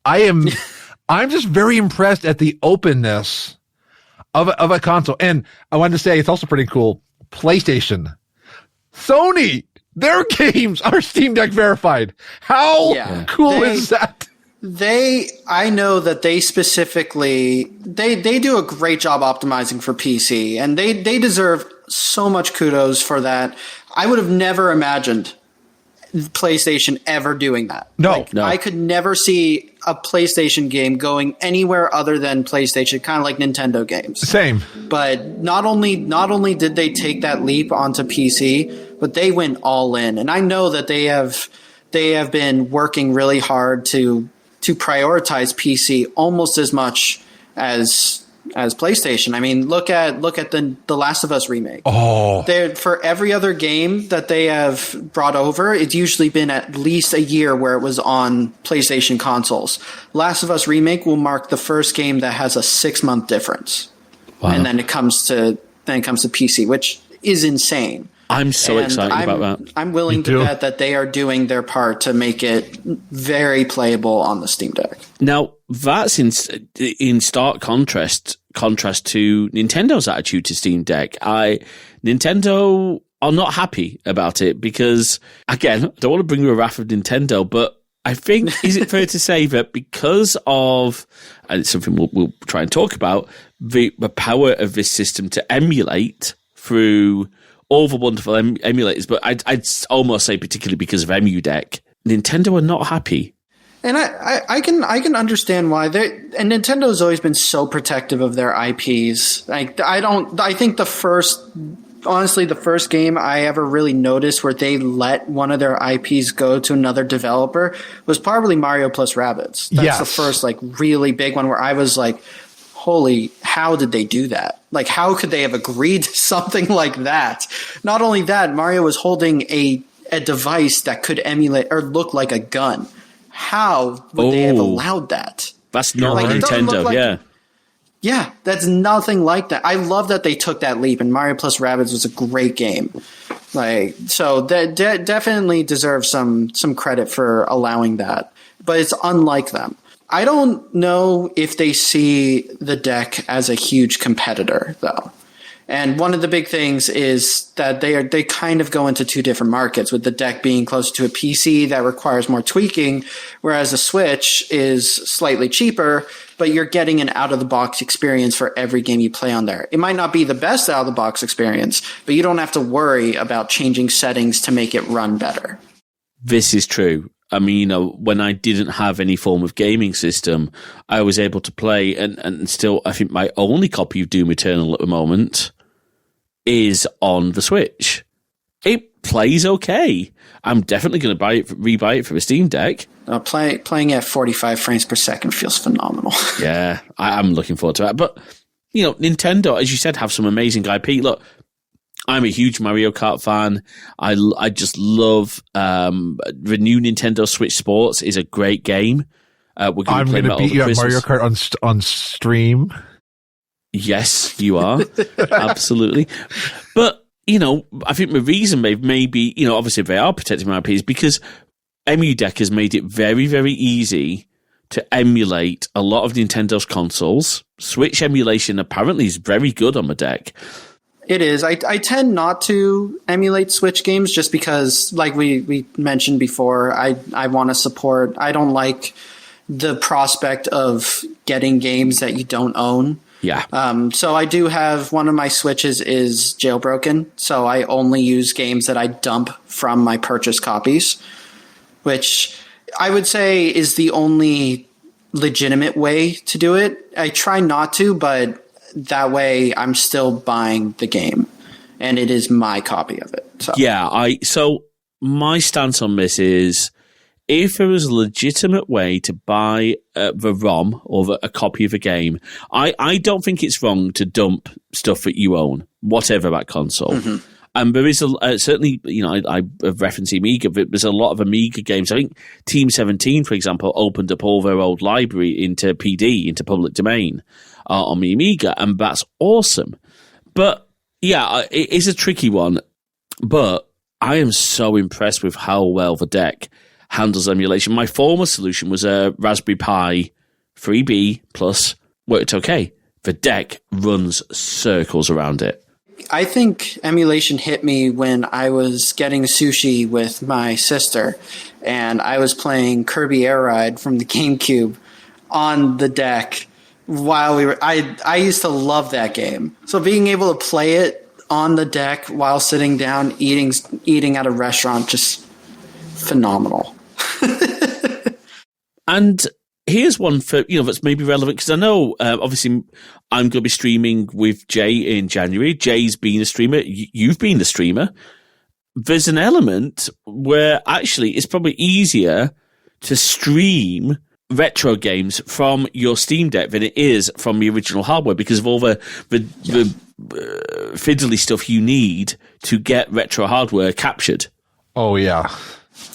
I'm just very impressed at the openness of a console. And I wanted to say, it's also pretty cool. PlayStation, Sony, their games are Steam Deck verified. How cool is that? I know that they specifically, they do a great job optimizing for PC, and they deserve so much kudos for that. I would have never imagined PlayStation ever doing that. No. I could never see a PlayStation game going anywhere other than PlayStation, kind of like Nintendo games. Same. But not only did they take that leap onto PC, but they went all in. And I know that they have been working really hard to prioritize PC almost as much as PlayStation. I mean, look at the Last of Us remake. Oh, For every other game that they have brought over, it's usually been at least a year where it was on PlayStation consoles. Last of Us remake will mark the first game that has a 6-month difference, and then it comes to PC, which is insane. I'm so excited about that. I'm willing to bet that they are doing their part to make it very playable on the Steam Deck. Now, that's in stark contrast to Nintendo's attitude to Steam Deck. Nintendo are not happy about it because, again, I don't want to bring the wrath of Nintendo, but I think, is it fair to say that because of, and it's something we'll try and talk about, the power of this system to emulate through all the wonderful emulators, but I'd almost say particularly because of EmuDeck, Nintendo are not happy. And I can understand why. And Nintendo's always been so protective of their IPs. I think the first game I ever really noticed where they let one of their IPs go to another developer was probably Mario plus Rabbids. That's the first really big one where I was like, holy, how did they do that? Like, how could they have agreed to something like that? Not only that, Mario was holding a device that could emulate or look like a gun. How would they have allowed that? That's not Nintendo, yeah. Yeah, that's nothing like that. I love that they took that leap, and Mario plus Rabbids was a great game. So that definitely deserves some credit for allowing that. But it's unlike them. I don't know if they see the deck as a huge competitor, though. And one of the big things is that they kind of go into two different markets, with the deck being closer to a PC that requires more tweaking, whereas the Switch is slightly cheaper, but you're getting an out-of-the-box experience for every game you play on there. It might not be the best out-of-the-box experience, but you don't have to worry about changing settings to make it run better. This is true. I mean, when I didn't have any form of gaming system, I was able to play, and still, I think my only copy of Doom Eternal at the moment is on the Switch. It plays okay. I'm definitely going to rebuy it for the Steam Deck. Playing at 45 frames per second feels phenomenal. Yeah, I'm looking forward to that. But, Nintendo, as you said, have some amazing IP. Look, I'm a huge Mario Kart fan. I just love the new Nintendo Switch Sports is a great game. I'm going to beat you at Mario Kart on stream. Yes, you are. Absolutely. But, I think the reason maybe, obviously they are protecting my IP is because EmuDeck has made it very, very easy to emulate a lot of Nintendo's consoles. Switch emulation apparently is very good on the deck. It is. I tend not to emulate Switch games just because, like we mentioned before, I want to support. I don't like the prospect of getting games that you don't own. Yeah. So I do have one of my Switches is jailbroken, so I only use games that I dump from my purchase copies, which I would say is the only legitimate way to do it. I try not to, but that way I'm still buying the game, and it is my copy of it. So. Yeah, so my stance on this is, if there was a legitimate way to buy the ROM or a copy of a game, I don't think it's wrong to dump stuff that you own, whatever that console. Mm-hmm. And there is certainly, I reference Amiga, but there's a lot of Amiga games. I think Team 17, for example, opened up all their old library into PD, into public domain on the Amiga, and that's awesome. But yeah, it is a tricky one, but I am so impressed with how well the deck handles emulation. My former solution was a Raspberry Pi 3B Plus, worked okay. The deck runs circles around it. I think emulation hit me when I was getting sushi with my sister, and I was playing Kirby Air Ride from the GameCube on the deck while we were. I used to love that game. So being able to play it on the deck while sitting down eating at a restaurant, just phenomenal. And here's one for that's maybe relevant, because I know obviously I'm going to be streaming with Jay in January. Jay's been a streamer. You've been a streamer. There's an element where actually it's probably easier to stream retro games from your Steam Deck than it is from the original hardware because of all the fiddly stuff you need to get retro hardware captured. Oh yeah.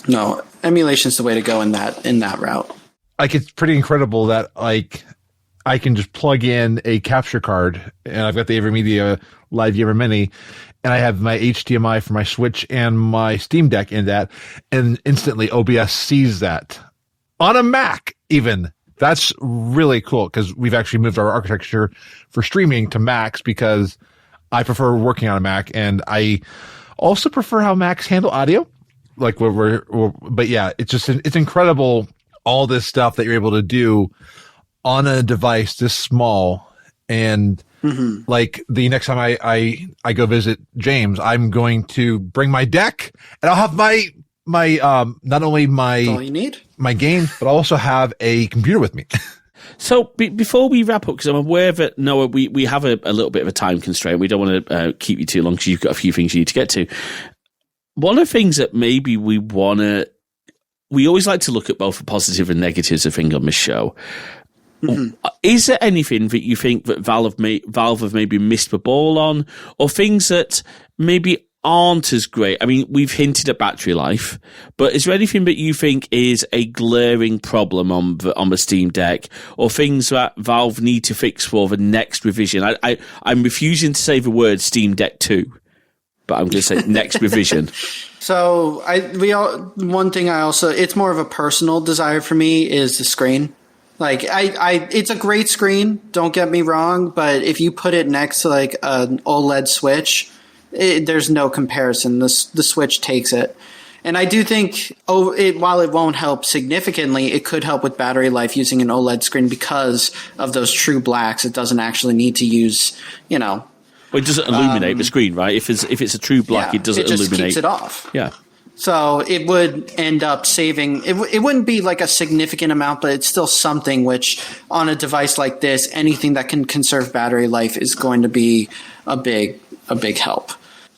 No, emulation's the way to go in that route. Like, it's pretty incredible that like I can just plug in a capture card, and I've got the AverMedia Live Gamer Mini, and I have my HDMI for my Switch and my Steam Deck in that, and instantly OBS sees that on a Mac even. That's really cool because we've actually moved our architecture for streaming to Macs because I prefer working on a Mac, and I also prefer how Macs handle audio. Like but yeah, it's incredible all this stuff that you're able to do on a device this small. And like the next time I go visit James, I'm going to bring my deck, and I'll have my not only That's all you need. my games, but I'll also have a computer with me. So before we wrap up, because I'm aware that Noah, we have a little bit of a time constraint. We don't want to keep you too long because you've got a few things you need to get to. One of the things that maybe we always like to look at both the positive and negatives of things on this show. Is there anything that you think that Valve have maybe missed the ball on, or things that maybe aren't as great? I mean, we've hinted at battery life, but is there anything that you think is a glaring problem on the Steam Deck, or things that Valve need to fix for the next revision? I'm refusing to say the word Steam Deck 2, but I'm going to say next revision. So one thing it's more of a personal desire for me is the screen. Like it's a great screen, don't get me wrong, but if you put it next to like an OLED Switch, there's no comparison. The Switch takes it. And I do think, while it won't help significantly, it could help with battery life using an OLED screen because of those true blacks. It doesn't actually need to use, Well, it doesn't illuminate the screen, right? If it's a true black, it doesn't illuminate. It just keeps it off. Yeah. So it would end up saving. It wouldn't be like a significant amount, but it's still something which, on a device like this, anything that can conserve battery life is going to be a big help.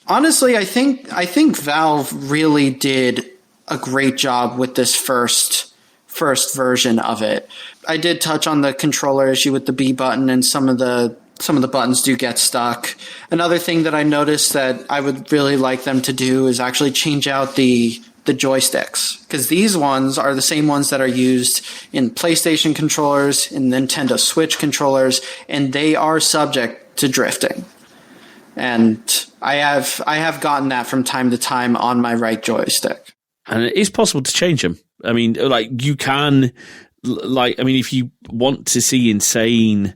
Honestly, I think Valve really did a great job with this first version of it. I did touch on the controller issue with the B button, and some of the buttons do get stuck. Another thing that I noticed that I would really like them to do is actually change out the joysticks, because these ones are the same ones that are used in PlayStation controllers, in Nintendo Switch controllers, and they are subject to drifting. And I have gotten that from time to time on my right joystick. And it is possible to change them. I mean, like you can, if you want to see insane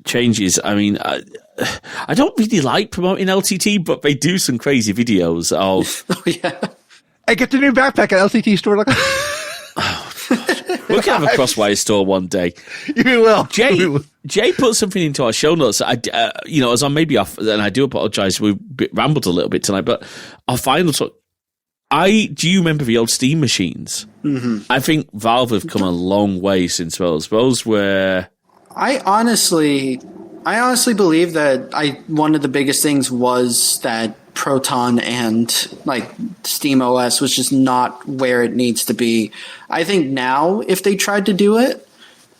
changes, I mean, I don't really like promoting LTT, but they do some crazy videos of. Oh yeah, I get the new backpack at LTT store. We're gonna have a Crosswire store one day. You will. Jay put something into our show notes. As I'm maybe off, and I do apologize. We rambled a little bit tonight, but our final talk. Do you remember the old Steam machines? Mm-hmm. I think Valve have come a long way since those. Those were. I honestly believe that one of the biggest things was that Proton and like SteamOS was just not where it needs to be. I think now if they tried to do it,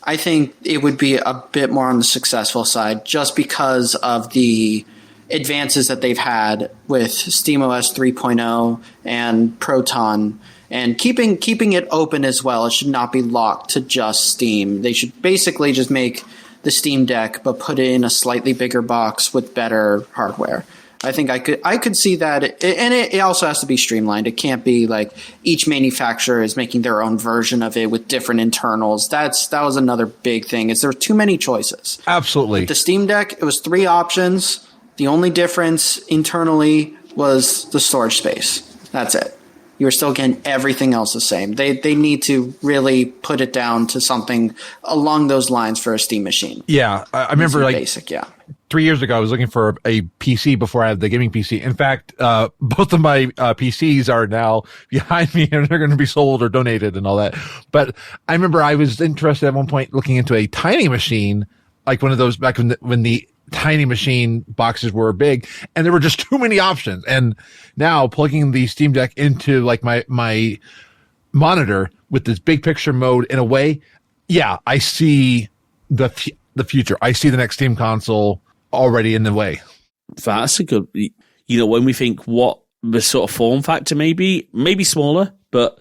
I think it would be a bit more on the successful side just because of the advances that they've had with SteamOS 3.0 and Proton, and keeping it open as well. It should not be locked to just Steam. They should basically just make the Steam Deck but put it in a slightly bigger box with better hardware. I think I could see that, and it also has to be streamlined. It can't be like each manufacturer is making their own version of it with different internals. That was another big thing. Is there were too many choices. Absolutely. With the Steam Deck, it was 3 options. The only difference internally was the storage space. That's it. You're still getting everything else the same. They need to really put it down to something along those lines for a Steam machine. Yeah, I remember basic, yeah. 3 years ago, I was looking for a PC before I had the gaming PC. In fact, both of my PCs are now behind me, and they're going to be sold or donated and all that. But I remember I was interested at one point looking into a tiny machine, like one of those back when the tiny machine boxes were big, and there were just too many options. And now plugging the Steam Deck into like my monitor with this big picture mode, in a way, yeah, I see the future. I see the next Steam console already in the way. That's a good. When we think what the sort of form factor, maybe smaller, but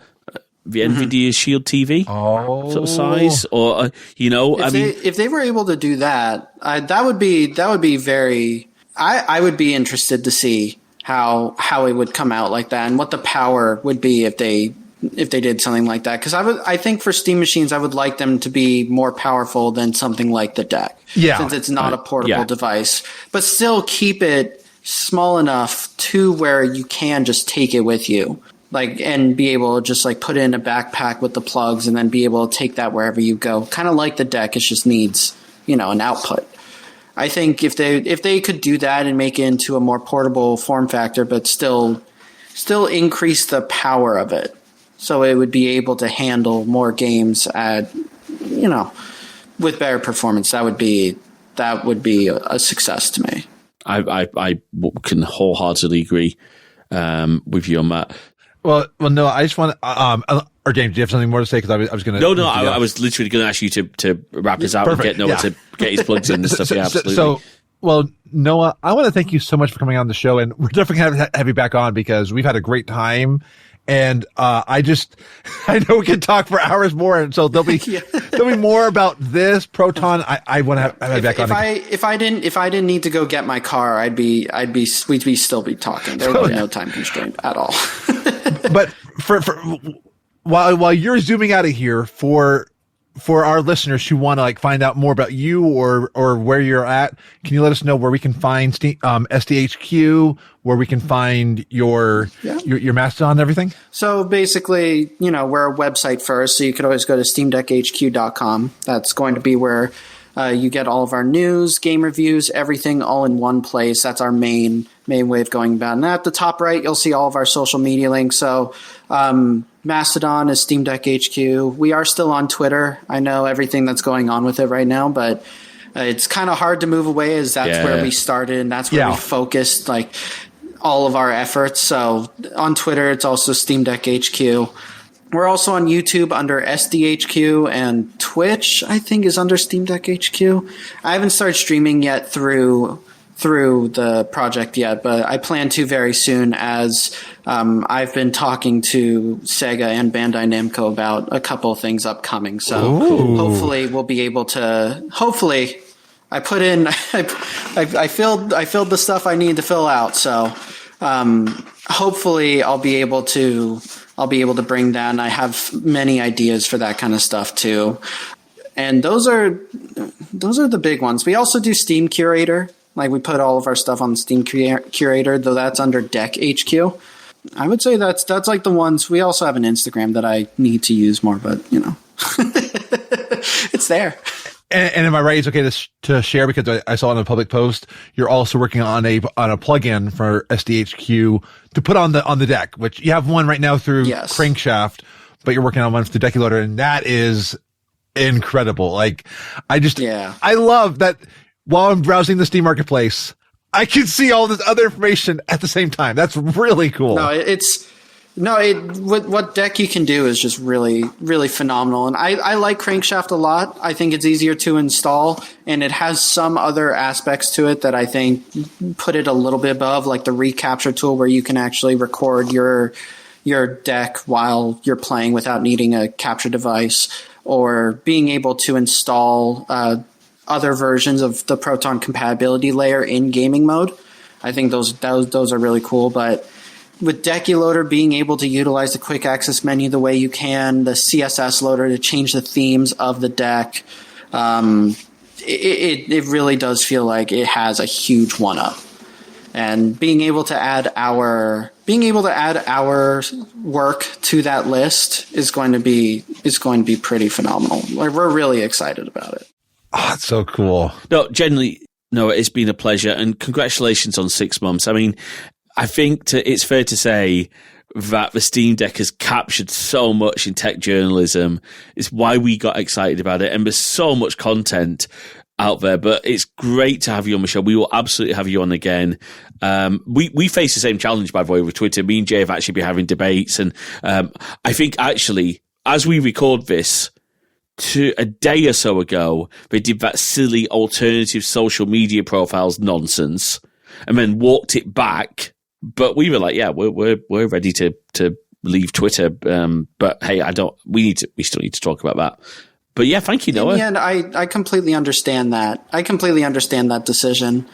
the NVIDIA Shield TV sort of size, or if they were able to do that, that would be very. I would be interested to see how it would come out like that and what the power would be if they did something like that. Because I think for Steam machines, I would like them to be more powerful than something like the Deck. Yeah, since it's not a portable device, but still keep it small enough to where you can just take it with you. And be able to just put it in a backpack with the plugs and then be able to take that wherever you go. Kind of like the Deck, it just needs, an output. I think if they could do that and make it into a more portable form factor, but still increase the power of it, so it would be able to handle more games at, with better performance, that would be a success to me. I can wholeheartedly agree with you on that. Well, no, I just want to, or James, do you have something more to say? Because I was going to. No, I was literally going to ask you to wrap this out. Perfect. And get Noah to get his plugs in and stuff. Yeah, absolutely. Well, Noah, I want to thank you so much for coming on the show, and we're definitely going to have you back on because we've had a great time. And I know we can talk for hours more, and so there'll be more about this Proton. I want to have you back on. If I didn't need to go get my car, we'd still be talking. There would be no time constraint at all. But for while you're zooming out of here, for our listeners who want to find out more about you or where you're at, can you let us know where we can find SDHQ, where we can find your Mastodon and everything? So basically, we're a website first, so you could always go to steamdeckhq.com. That's going to be where you get all of our news, game reviews, everything all in one place. That's our main way of going about it. And at the top right, you'll see all of our social media links. So Mastodon is Steam Deck HQ. We are still on Twitter. I know everything that's going on with it right now, but it's kind of hard to move away as that's where we started and that's where we focused all of our efforts. So on Twitter, it's also Steam Deck HQ. We're also on YouTube under SDHQ, and Twitch, I think, is under Steam Deck HQ. I haven't started streaming yet through the project yet, but I plan to very soon as I've been talking to Sega and Bandai Namco about a couple of things upcoming. So hopefully we'll be able to – hopefully I put in – I filled the stuff I need to fill out. So hopefully I'll be able to bring that, and I have many ideas for that kind of stuff too. And those are the big ones. We also do Steam Curator. We put all of our stuff on Steam Curator, though that's under Deck HQ. I would say that's the ones. We also have an Instagram that I need to use more, but it's there. And am I right? It's okay to share because I saw in a public post you're also working on a plugin for SDHQ to put on the deck, which you have one right now through Crankshaft, but you're working on one for the Decky Loader, and that is incredible. I love that. While I'm browsing the Steam Marketplace, I can see all this other information at the same time. That's really cool. What Deck you can do is just really, really phenomenal. And I like Crankshaft a lot. I think it's easier to install, and it has some other aspects to it that I think put it a little bit above, like the recapture tool where you can actually record your deck while you're playing without needing a capture device, or being able to install other versions of the Proton compatibility layer in gaming mode. I think those are really cool. But with Decky Loader being able to utilize the quick access menu the way you can, the CSS loader to change the themes of the deck, it really does feel like it has a huge one-up. And being able to add our work to that list is going to be pretty phenomenal. We're really excited about it. Oh, it's so cool. No, generally, it's been a pleasure, and congratulations on 6 months. I mean, I think it's fair to say that the Steam Deck has captured so much in tech journalism. It's why we got excited about it, and there's so much content out there, but it's great to have you on the show. We will absolutely have you on again. We face the same challenge, by the way, with Twitter. Me and Jay have actually been having debates, and I think actually, as we record this, a day or so ago, they did that silly alternative social media profiles nonsense and then walked it back. But we were like, yeah, we're ready to leave Twitter. But hey, we still need to talk about that. But yeah, thank you, Noah. Yeah, I completely understand that. I completely understand that decision.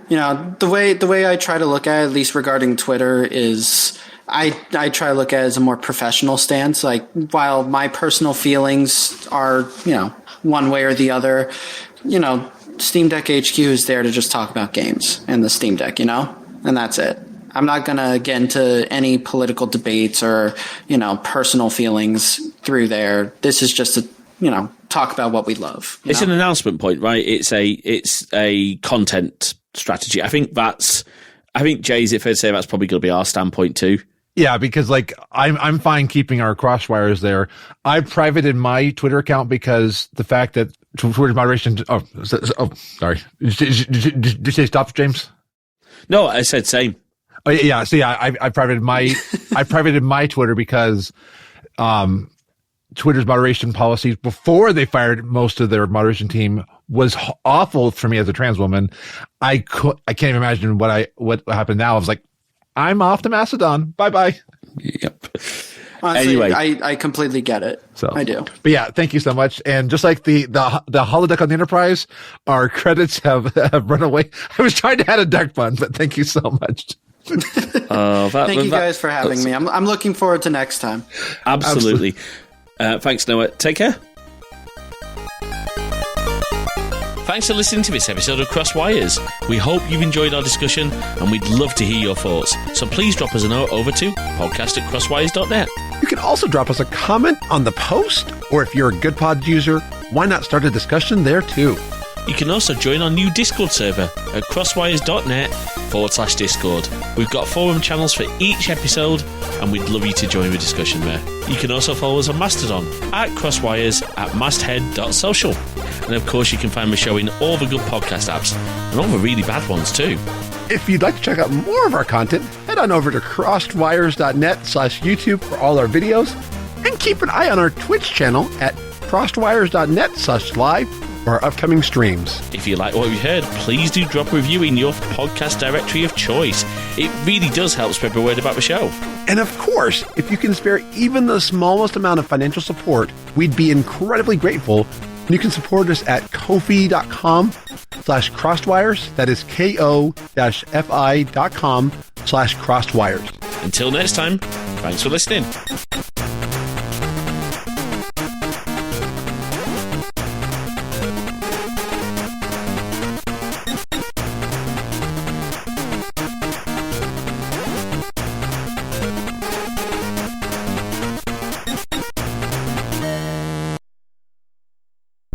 The way I try to look at least regarding Twitter, is I try to look at it as a more professional stance. Like, while my personal feelings are, one way or the other, Steam Deck HQ is there to just talk about games and the Steam Deck, and that's it. I'm not going to get into any political debates or, personal feelings through there. This is just to, talk about what we love. It's an announcement point, right? It's a content strategy. I think Jay's, if I'd say, that's probably going to be our standpoint too. Yeah, because I'm fine keeping our crosswires there. I privated my Twitter account because the fact that Twitter moderation. Oh, sorry. Did you say stop, James? No, I said same. Oh yeah. So yeah, I privated my Twitter because Twitter's moderation policies before they fired most of their moderation team was awful for me as a trans woman. I can't even imagine what happened now. I was like, I'm off to Macedon. Bye bye. Yep. Honestly, anyway, I completely get it. So I do. But yeah, thank you so much. And just like the holodeck on the Enterprise, our credits have run away. I was trying to add a deck fun, but thank you so much. Thank you guys for having me. I'm looking forward to next time. Absolutely. Thanks, Noah. Take care. Thanks for listening to this episode of Crosswires. We hope you've enjoyed our discussion, and we'd love to hear your thoughts. So please drop us a note over to podcast@crosswires.net. You can also drop us a comment on the post, or if you're a GoodPod user, why not start a discussion there too? You can also join our new Discord server at crosswires.net/Discord. We've got forum channels for each episode, and we'd love you to join the discussion there. You can also follow us on Mastodon at crosswires at masthead.social. And of course, you can find the show in all the good podcast apps, and all the really bad ones too. If you'd like to check out more of our content, head on over to crosswires.net/YouTube for all our videos, and keep an eye on our Twitch channel at crosswires.net/live for our upcoming streams. If you like what you heard, please do drop a review in your podcast directory of choice. It really does help spread the word about the show. And of course, if you can spare even the smallest amount of financial support, we'd be incredibly grateful. You can support us at ko-fi.com/crosswires. That is ko-fi.com/crosswires. Until next time, thanks for listening.